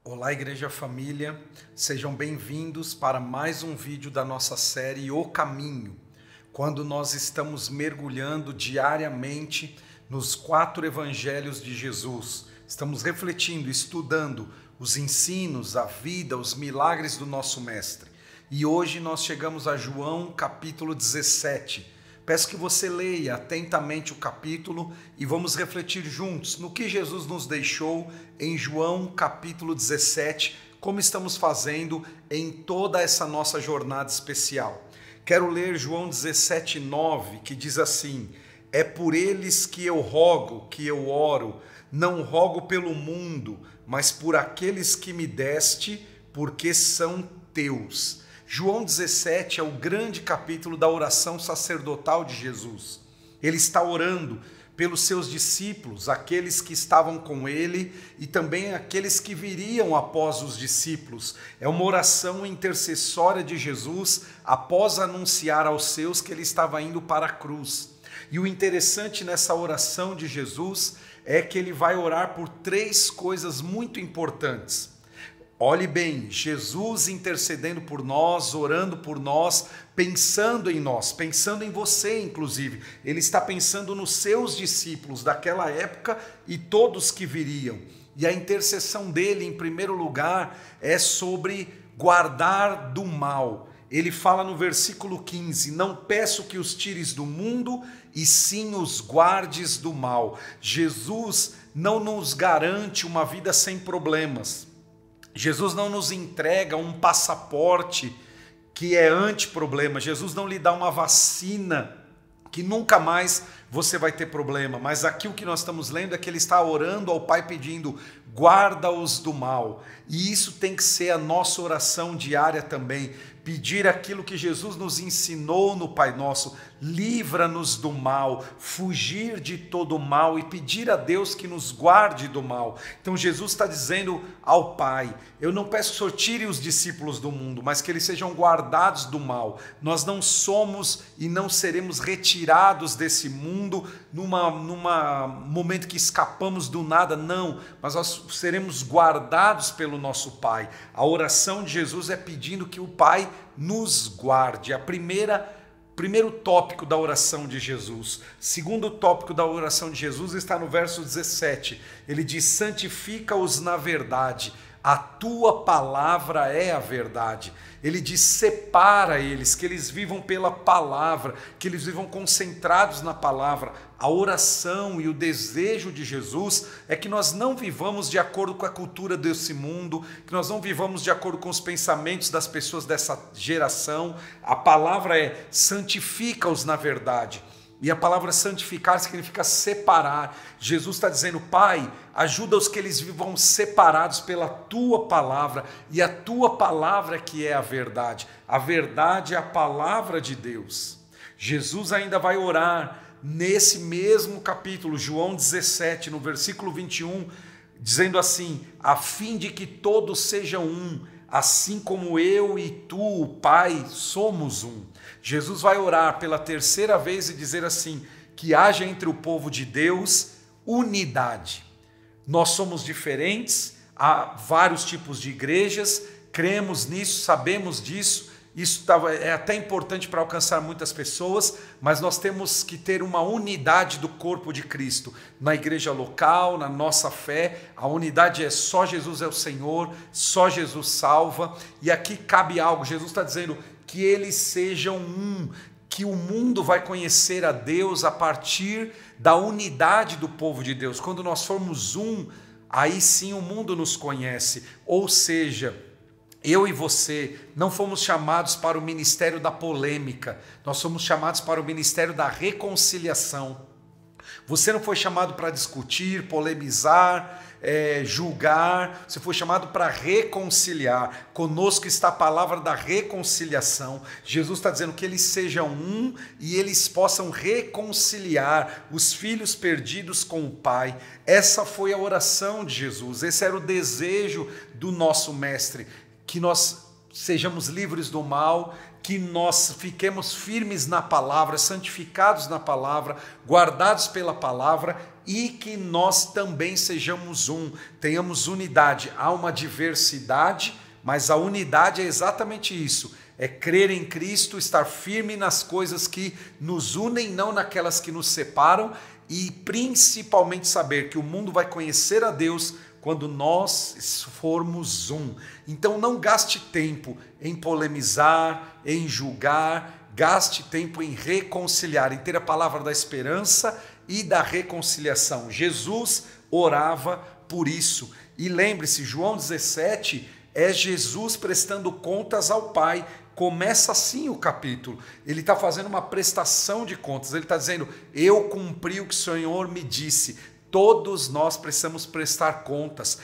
Olá, Igreja Família, sejam bem-vindos para mais um vídeo da nossa série O Caminho, quando nós estamos mergulhando diariamente nos 4 evangelhos de Jesus. Estamos refletindo, estudando os ensinos, a vida, os milagres do nosso Mestre. E hoje nós chegamos a João capítulo 17. Peço que você leia atentamente o capítulo e vamos refletir juntos no que Jesus nos deixou em João capítulo 17, como estamos fazendo em toda essa nossa jornada especial. Quero ler João 17:9, que diz assim: é por eles que eu rogo, que eu oro, não rogo pelo mundo, mas por aqueles que me deste, porque são teus. João 17 é o grande capítulo da oração sacerdotal de Jesus. Ele está orando pelos seus discípulos, aqueles que estavam com ele e também aqueles que viriam após os discípulos. É uma oração intercessória de Jesus após anunciar aos seus que ele estava indo para a cruz. E o interessante nessa oração de Jesus é que ele vai orar por 3 coisas muito importantes. Olhe bem, Jesus intercedendo por nós, orando por nós, pensando em nós, pensando em você inclusive. Ele está pensando nos seus discípulos daquela época e todos que viriam. E a intercessão dele, em primeiro lugar, é sobre guardar do mal. Ele fala no versículo 15, não peço que os tires do mundo, e sim os guardes do mal. Jesus não nos garante uma vida sem problemas. Jesus não nos entrega um passaporte que é anti-problema. Jesus não lhe dá uma vacina que nunca mais você vai ter problema. Mas aqui o que nós estamos lendo é que ele está orando ao Pai pedindo, guarda-os do mal. E isso tem que ser a nossa oração diária também. Pedir aquilo que Jesus nos ensinou no Pai Nosso, livra-nos do mal, fugir de todo o mal e pedir a Deus que nos guarde do mal. Então Jesus está dizendo ao Pai, eu não peço que o Senhor tire os discípulos do mundo, mas que eles sejam guardados do mal. Nós não somos e não seremos retirados desse mundo num momento que escapamos do nada, não, mas nós seremos guardados pelo nosso Pai. A oração de Jesus é pedindo que o Pai nos guarde. Primeiro tópico da oração de Jesus. Segundo tópico da oração de Jesus está no verso 17. Ele diz, santifica-os na verdade. A tua palavra é a verdade. Ele diz, separa eles, que eles vivam pela palavra, que eles vivam concentrados na palavra. A oração e o desejo de Jesus é que nós não vivamos de acordo com a cultura desse mundo, que nós não vivamos de acordo com os pensamentos das pessoas dessa geração. A palavra é santifica-os na verdade. E a palavra santificar significa separar. Jesus está dizendo, Pai, ajuda-os que eles vivam separados pela Tua palavra, e a Tua palavra que é a verdade. A verdade é a palavra de Deus. Jesus ainda vai orar nesse mesmo capítulo, João 17, no versículo 21, dizendo assim, a fim de que todos sejam um, assim como eu e tu, Pai, somos um. Jesus vai orar pela 3ª vez e dizer assim, que haja entre o povo de Deus unidade. Nós somos diferentes, há vários tipos de igrejas, cremos nisso, sabemos disso, isso é até importante para alcançar muitas pessoas, mas nós temos que ter uma unidade do corpo de Cristo. Na igreja local, na nossa fé, a unidade é só Jesus é o Senhor, só Jesus salva. E aqui cabe algo, Jesus está dizendo que eles sejam um, que o mundo vai conhecer a Deus a partir da unidade do povo de Deus. Quando nós formos um, aí sim o mundo nos conhece, ou seja, eu e você não fomos chamados para o ministério da polêmica, nós fomos chamados para o ministério da reconciliação. Você não foi chamado para discutir, polemizar, julgar, você foi chamado para reconciliar. Conosco está a palavra da reconciliação. Jesus está dizendo que eles sejam um e eles possam reconciliar os filhos perdidos com o Pai. Essa foi a oração de Jesus, esse era o desejo do nosso Mestre, que nós sejamos livres do mal, que nós fiquemos firmes na palavra, santificados na palavra, guardados pela palavra e que nós também sejamos um, tenhamos unidade. Há uma diversidade, mas a unidade é exatamente isso, é crer em Cristo, estar firme nas coisas que nos unem, não naquelas que nos separam, e principalmente saber que o mundo vai conhecer a Deus quando nós formos um. Então não gaste tempo em polemizar, em julgar, gaste tempo em reconciliar, em ter a palavra da esperança e da reconciliação. Jesus orava por isso. E lembre-se, João 17 é Jesus prestando contas ao Pai. Começa assim o capítulo, ele está fazendo uma prestação de contas, ele está dizendo, eu cumpri o que o Senhor me disse. Todos nós precisamos prestar contas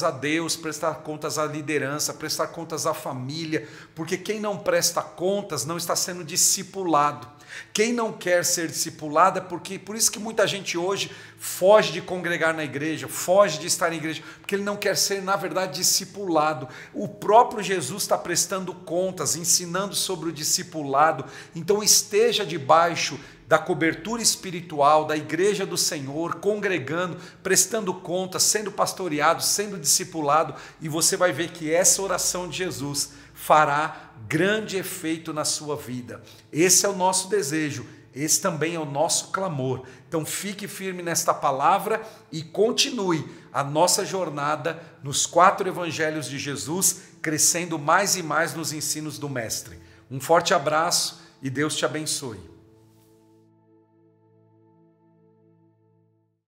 a Deus, prestar contas à liderança, prestar contas à família, porque quem não presta contas não está sendo discipulado. Quem não quer ser discipulado é porque, por isso que muita gente hoje foge de congregar na igreja, foge de estar na igreja, porque ele não quer ser, na verdade, discipulado. O próprio Jesus está prestando contas, ensinando sobre o discipulado, então esteja debaixo da cobertura espiritual, da igreja do Senhor, congregando, prestando contas, sendo pastoreado, sendo discipulado, e você vai ver que essa oração de Jesus fará grande efeito na sua vida. Esse é o nosso desejo, esse também é o nosso clamor. Então fique firme nesta palavra e continue a nossa jornada nos 4 evangelhos de Jesus, crescendo mais e mais nos ensinos do Mestre. Um forte abraço e Deus te abençoe.